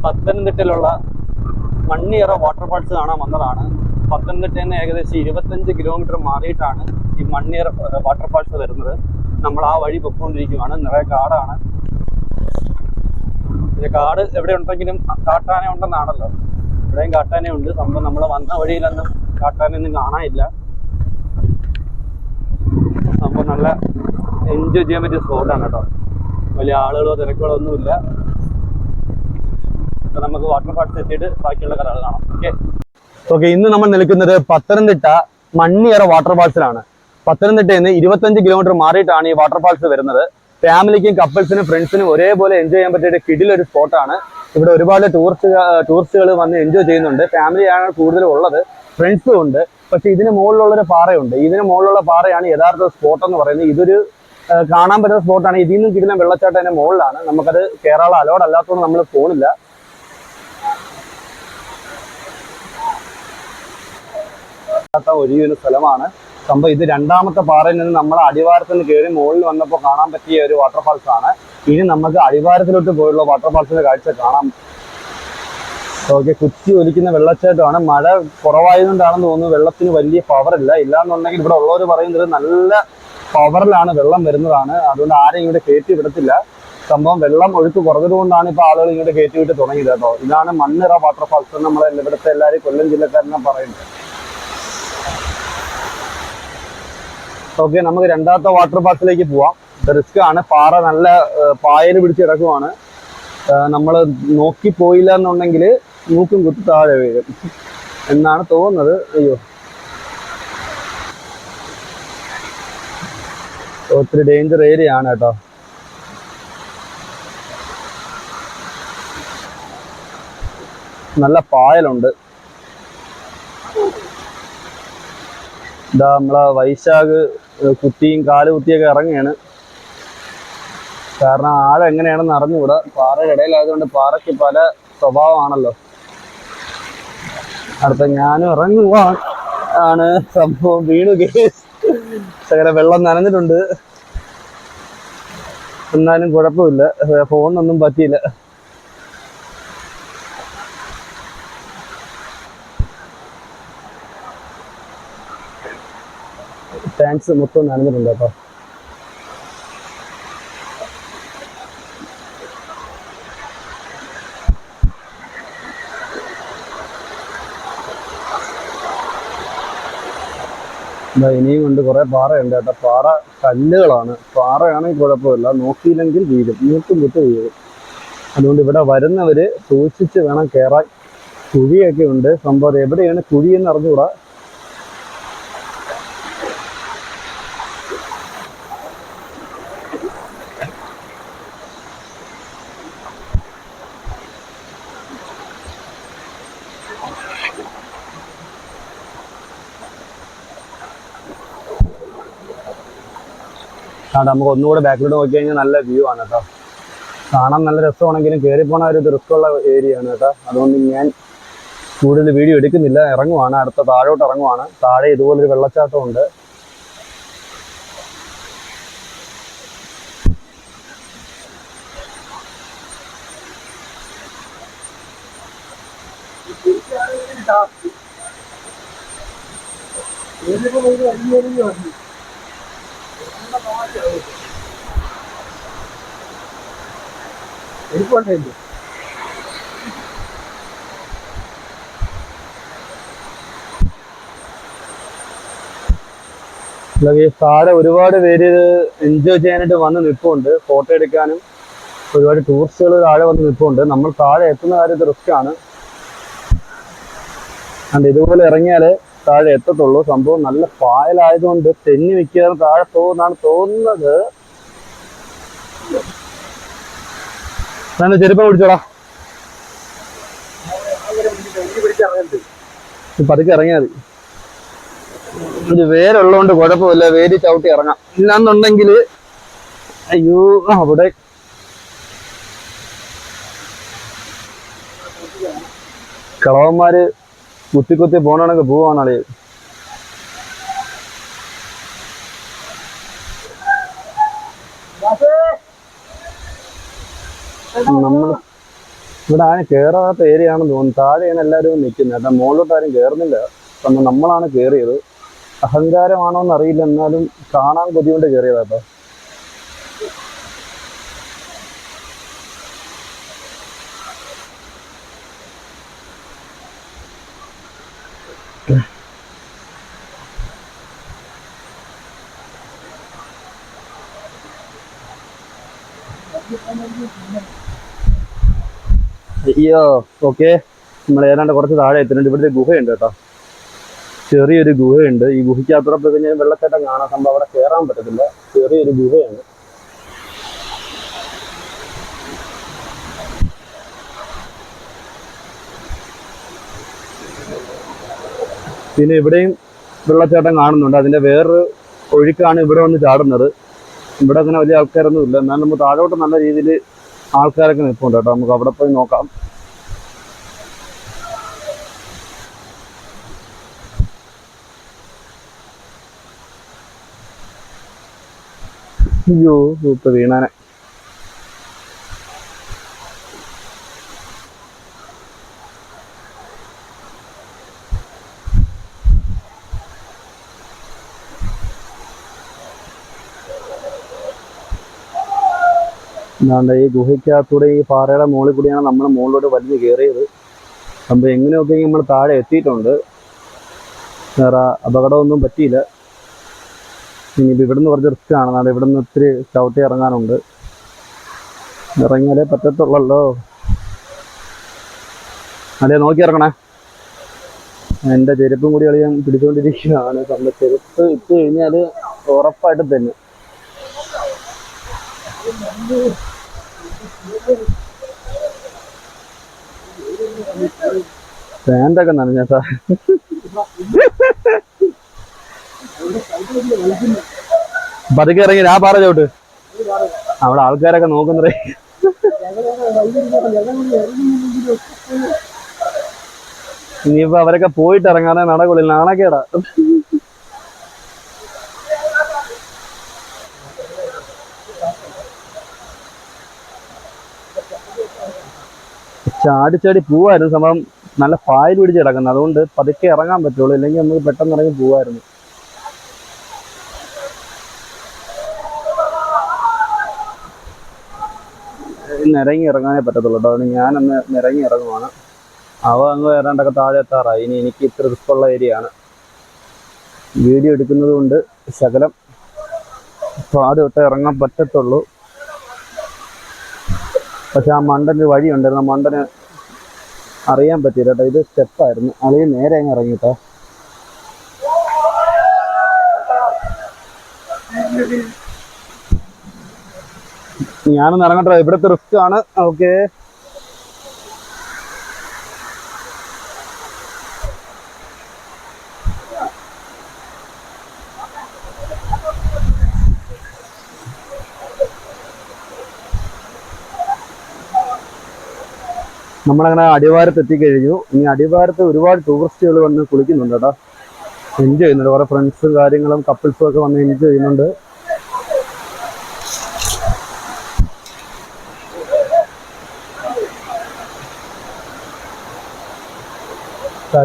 പത്തനംതിട്ടയിലുള്ള മണ്ണിയറ waterfalls കാണാൻ വന്നതാണ്. പത്തനംതിട്ടയിൽ നിന്ന് ഏകദേശം 25 കിലോമീറ്റർ മാറിയിട്ടാണ് ഈ മണ്ണിയറ വാട്ടർഫാൾസ് വരുന്നത്. നമ്മൾ ആ വഴി പൊയ്ക്കൊണ്ടിരിക്കുകയാണ്. നിറയെ കാടാണ്. കാട് എവിടെ ഉണ്ടെങ്കിലും കാട്ടാന ഉണ്ടെന്നാണല്ലോ, ഇവിടെയും കാട്ടാനയുണ്ട്. സംഭവം നമ്മൾ വന്ന വഴിയിലൊന്നും കാട്ടാനൊന്നും കാണാനില്ല. സംഭവം നല്ല എൻജോയ് ചെയ്യാൻ പറ്റിയ സ്പോട്ടാണ് കേട്ടോ. വലിയ ആളുകളോ തിരക്കുകളോ ഒന്നുമില്ല. നമുക്ക് വാട്ടർഫാൾസ് എത്തിയിട്ട് ബാക്കിയുള്ള കഥകൾ കാണാം. ഓക്കെ, ഇന്ന് നമ്മൾ നിൽക്കുന്നത് പത്തനംതിട്ട മണ്ണിയറ വാട്ടർഫാൾസിലാണ്. പത്തനംതിട്ടയിൽ നിന്ന് 25 കിലോമീറ്റർ മാറിയിട്ടാണ് ഈ വാട്ടർഫാൾസ് വരുന്നത്. ഫാമിലിക്കും കപ്പിൾസിനും ഫ്രണ്ട്സിനും ഒരേപോലെ എൻജോയ് ചെയ്യാൻ പറ്റിയ കിടിലൊരു സ്പോട്ടാണ്. ഇവിടെ ഒരുപാട് ടൂറിസ്റ്റുകൾ വന്ന് എൻജോയ് ചെയ്യുന്നുണ്ട്. ഫാമിലിയാണ് കൂടുതലും ഉള്ളത്, ഫ്രണ്ട്സും ഉണ്ട്. പക്ഷെ ഇതിന് മുകളിലുള്ളൊരു പാറയുണ്ട്. ഇതിന് മുകളിലുള്ള പാറയാണ് യഥാർത്ഥ സ്പോട്ട് എന്ന് പറയുന്നത്. ഇതൊരു കാണാൻ പറ്റുന്ന സ്പോട്ടാണ്. ഇതിൽ നിന്നും കിടിലം വെള്ളച്ചാട്ടം അതിന്റെ മുകളിലാണ്. നമുക്കത് കേരള അലോഡ് അല്ലാത്തതുകൊണ്ട് നമ്മൾ പോണില്ല. ഒഴിയൊരു സ്ഥലമാണ് സംഭവം. ഇത് രണ്ടാമത്തെ പാറയിൽ നിന്ന് നമ്മൾ അടിവാരത്തിൽ നിന്ന് കയറി മുകളിൽ വന്നപ്പോൾ കാണാൻ പറ്റിയ ഒരു വാട്ടർഫാൾസ് ആണ്. ഇനി നമുക്ക് അടിവാരത്തിലോട്ട് പോയുള്ള വാട്ടർഫാൾസിന്റെ കാഴ്ച കാണാം. ഓക്കെ, കുത്തി ഒലിക്കുന്ന വെള്ളച്ചാട്ടമാണ്. മഴ കുറവായതുകൊണ്ടാണെന്ന് തോന്നുന്നു വെള്ളത്തിന് വലിയ പവറില്ല. ഇല്ലാന്നുണ്ടെങ്കിൽ ഇവിടെ ഉള്ളവർ പറയുന്നത് നല്ല പവറിലാണ് വെള്ളം വരുന്നതാണ്. അതുകൊണ്ട് ആരെയും ഇവിടെ കയറ്റി വിടത്തില്ല. സംഭവം വെള്ളം ഒഴുക്ക് കുറഞ്ഞതുകൊണ്ടാണ് ഇപ്പോൾ ആളുകൾ ഇങ്ങോട്ട് കയറ്റി വിട്ട് തുടങ്ങിയത് കേട്ടോ. ഇതാണ് മണ്ണിറ വാട്ടർഫാൾസ് എന്ന് നമ്മൾ ഇവിടുത്തെ എല്ലാവരും കൊല്ലം ജില്ലക്കാരനെ പറയുന്നത്. ഓക്കെ, നമുക്ക് രണ്ടാമത്തെ വാട്ടർഫാൾസിലേക്ക് പോവാം. റിസ്ക് ആണ്. പാറ നല്ല പായൽ പിടിച്ച് കിടക്കുവാണ്. നമ്മൾ നോക്കിപ്പോയില്ല എന്നുണ്ടെങ്കിൽ മൂക്കും കുത്തി താഴെ വീഴും എന്നാണ് തോന്നുന്നത്. അയ്യോ, ഒത്തിരി ഡേഞ്ചർ ഏരിയ ആണ് കേട്ടോ. നല്ല പായലുണ്ട്. ഇതാ നമ്മളെ വൈശാഖ് കുത്തിയും കാല് കുത്തിയൊക്കെ ഇറങ്ങിയാണ്. കാരണം ആഴം എങ്ങനെയാണെന്ന് അറിഞ്ഞുകൂടാ. പാറയുടെ ഇടയിലായതുകൊണ്ട് പാറയ്ക്ക് പല സ്വഭാവമാണല്ലോ. അടുത്ത ഞാനും ഇറങ്ങുവാണ്. സംഭവം വീണു കേസ്. അങ്ങനെ വെള്ളം നനഞ്ഞിട്ടുണ്ട്. എന്നാലും കുഴപ്പമില്ല, ഫോണിനൊന്നും പറ്റിയില്ല. ടാങ്ക്സ് മൊത്തം നനഞ്ഞിട്ടുണ്ട് കേട്ടോ. ഇനിയും കൊണ്ട് കുറെ പാറയുണ്ട് കേട്ടോ. പാറ കല്ലുകളാണ്. പാറയാണെങ്കിൽ കുഴപ്പമില്ല, നോക്കിയില്ലെങ്കിൽ വീഴും, മൂക്കും കുത്ത് വീഴും. അതുകൊണ്ട് ഇവിടെ വരുന്നവര് സൂക്ഷിച്ച് വേണം കയറാൻ. കുഴിയൊക്കെ ഉണ്ട്. സംഭവം എവിടെയാണ് കുഴിയെന്ന് അറിഞ്ഞുകൂടാ. നമുക്ക് ഒന്നുകൂടെ ബാക്കിലോട്ട് നോക്കി കഴിഞ്ഞാൽ നല്ല വ്യൂ ആണ് കേട്ടോ. കാണാൻ നല്ല രസമാണെങ്കിലും കയറിപ്പോണ ഒരു റിസ്ക്കുള്ള ഏരിയ ആണ് കേട്ടോ. അതുകൊണ്ട് ഞാൻ കൂടുതൽ വീഡിയോ എടുക്കുന്നില്ല. ഇറങ്ങുവാണ്, അടുത്ത താഴോട്ട് ഇറങ്ങുവാണ്. താഴെ ഇതുപോലൊരു വെള്ളച്ചാട്ടം ഉണ്ട്. താഴെ ഒരുപാട് പേര് എൻജോയ് ചെയ്യാനായിട്ട് വന്ന് നിൽപ്പുണ്ട്. ഫോട്ടോ എടുക്കാനും ഒരുപാട് ടൂറിസ്റ്റുകൾ താഴെ വന്ന് നിൽപ്പുണ്ട്. നമ്മൾ താഴെ എത്തുന്ന കാര്യത്തിൽ റിസ്ക് ആണ്. അതുകൊണ്ട് ഇതുപോലെ ഇറങ്ങിയാലേ താഴെ എത്തത്തുള്ളൂ. സംഭവം നല്ല പായലായതുകൊണ്ട് തെന്നി നിൽക്കാതെ താഴെ പോകുന്നാണ് തോന്നുന്നത്. ചെരുപ്പം പിടിച്ചോടാ, പതുക്കെ ഇറങ്ങിയാൽ മതി. ഇത് വേരുള്ളതുകൊണ്ട് കുഴപ്പമില്ല, വേര് ചവിട്ടി ഇറങ്ങാം. ഇല്ലാന്നുണ്ടെങ്കിൽ അയ്യോ, അവിടെ കളവന്മാര് കുത്തി കുത്തി പോണക്ക് പോവാണല്ലേ. ഇവിടെ ആരും കയറാത്ത ഏരിയ ആണെന്ന് തോന്നുന്നു. താഴെയാണ് എല്ലാവരും നിൽക്കുന്നത് കേട്ടോ. മുകളിലോട്ട് ആരും കയറുന്നില്ല. നമ്മളാണ് കയറിയത്. അഹങ്കാരമാണോ എന്നറിയില്ല, എന്നാലും കാണാൻ കൊതികൊണ്ട് കയറിയതാട്ടോ. അയ്യോ, ഓക്കെ, നമ്മൾ ഏതാണ്ട് കുറച്ച് താഴെ എത്തുന്നുണ്ട്. ഇവിടുത്തെ ഗുഹയുണ്ട് കേട്ടോ, ചെറിയൊരു ഗുഹയുണ്ട്. ഈ ഗുഹയ്ക്കകത്തൂടെ പോയി കഴിഞ്ഞാൽ വെള്ളച്ചാട്ടം കാണാൻ സംഭവം അവിടെ കയറാൻ പറ്റത്തില്ല. ചെറിയൊരു ഗുഹയാണ്. പിന്നെ ഇവിടെയും വെള്ളച്ചാട്ടം കാണുന്നുണ്ട്. അതിന്റെ വേറൊരു ഒഴുക്കാണ് ഇവിടെ വന്ന് ചാടുന്നത്. ഇവിടെ അങ്ങനെ വലിയ ആൾക്കാരൊന്നും ഇല്ല, എന്നാൽ നമുക്ക് താഴോട്ട് നല്ല രീതിയിൽ ആൾക്കാരൊക്കെ നിൽപ്പുണ്ട് കേട്ടോ. നമുക്ക് അവിടെ പോയി നോക്കാം. അയ്യോ, ഇപ്പൊ വീണാനെ. എന്താണ്ട് ഈ ഗുഹയ്ക്കകത്തൂടെ ഈ പാറയുടെ മുകളിൽ കൂടിയാണ് നമ്മൾ മുകളിലോട്ട് വലിഞ്ഞ് കയറിയത്. അപ്പോൾ എങ്ങനെയൊക്കെ നമ്മൾ താഴെ എത്തിയിട്ടുണ്ട്. വേറെ അപകടമൊന്നും പറ്റിയില്ല. ഇനിയിപ്പോൾ ഇവിടുന്ന് കുറച്ച് റിസ്ക്കാണ്. നാളെ ഇവിടുന്ന് ഒത്തിരി ചവിട്ടി ഇറങ്ങാനുണ്ട്. ഇറങ്ങിയാലേ പറ്റത്തുള്ളല്ലോ. അതെ, നോക്കി ഇറങ്ങണേ. എൻ്റെ ചെരുപ്പും കൂടി കളിയാൻ പിടിച്ചുകൊണ്ടിരിക്കുകയാണ്. നമ്മുടെ ചെരുപ്പ് ഇട്ട് കഴിഞ്ഞാൽ ഉറപ്പായിട്ടും തന്നെ പാൻ്റൊക്കെ നനഞ്ഞാ. പതുക്കെ ഇറങ്ങി ആ പാറ ചോട്ട്. അവിടെ ആൾക്കാരൊക്കെ നോക്കുന്നേ. ഇനിയിപ്പോ അവരൊക്കെ പോയിട്ട് ഇറങ്ങാനേ നടക്കുള്ളൂ. നാണക്കേടാ. ചാടിച്ചാടി പോവായിരുന്നു സംഭവം. നല്ല പായൽ പിടിച്ച് കിടക്കുന്നത്, അതുകൊണ്ട് പതുക്കെ ഇറങ്ങാൻ പറ്റുള്ളൂ. ഇല്ലെങ്കിൽ നമുക്ക് പെട്ടെന്ന് ഇറങ്ങി പോവായിരുന്നു. നിരങ്ങി ഇറങ്ങാനേ പറ്റത്തുള്ളൂ കേട്ടോ. അതുകൊണ്ട് ഞാനന്ന് നിരങ്ങി ഇറങ്ങുവാണ്. അവ അങ്ങ് ഏതാണ്ടൊക്കെ താഴെ എത്താറായി. ഇനി എനിക്ക് ഇത്ര റിസ്ക്കുള്ള ഏരിയ ആണ്. വീഡിയോ എടുക്കുന്നത് കൊണ്ട് ശകലം പാട് തൊട്ടേ ഇറങ്ങാൻ പറ്റത്തുള്ളൂ. പക്ഷെ ആ മണ്ടന് വഴി ഉണ്ടായിരുന്നു. ആ മണ്ടന് അറിയാൻ പറ്റില്ല കേട്ടോ. ഇത് സ്റ്റെപ്പായിരുന്നു. അല്ലെങ്കിൽ നേരെ അങ്ങ് ഇറങ്ങിട്ടോ. ഞാനൊന്ന് ഇറങ്ങട്ടോ. ഇവിടുത്തെ റിസ്ക് ആണ്. ഓക്കെ, നമ്മളങ്ങനെ അടിവാരത്ത് എത്തിക്കഴിഞ്ഞു. ഇനി അടിവാരത്ത് ഒരുപാട് ടൂറിസ്റ്റുകൾ വന്ന് കുളിക്കുന്നുണ്ട് കേട്ടോ. എൻജോയ് ചെയ്യുന്നുണ്ട്. കുറെ ഫ്രണ്ട്സും കാര്യങ്ങളും കപ്പിൾസും ഒക്കെ വന്ന് എൻജോയ് ചെയ്യുന്നുണ്ട്.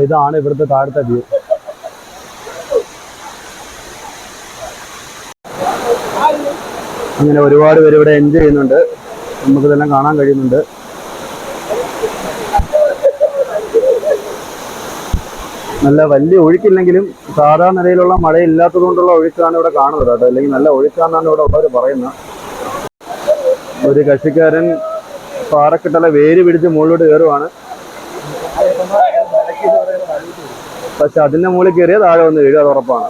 ഇതാണ് ഇവിടുത്തെ താഴത്തെ വ്യൂ. അങ്ങനെ ഒരുപാട് പേര് ഇവിടെ എൻജോയ് ചെയ്യുന്നുണ്ട്. നമുക്കിതെല്ലാം കാണാൻ കഴിയുന്നുണ്ട്. നല്ല വലിയ ഒഴുക്കില്ലെങ്കിലും സാധാ നിലയിലുള്ള മഴയില്ലാത്തത് കൊണ്ടുള്ള ഒഴുക്കാണ് ഇവിടെ കാണുന്നത് കേട്ടോ. അല്ലെങ്കിൽ നല്ല ഒഴുക്കാണെന്നാണ് ഇവിടെ ഉള്ളവർ പറയുന്നത്. ഒരു കക്ഷിക്കാരൻ പാറക്കെട്ടല വേര് പിടിച്ച് മുകളിലോട്ട് കയറുവാണ്. പക്ഷെ അതിന്റെ മുകളിൽ കയറിയാൽ താഴെ വന്ന് വീഴും, അത് ഉറപ്പാണ്.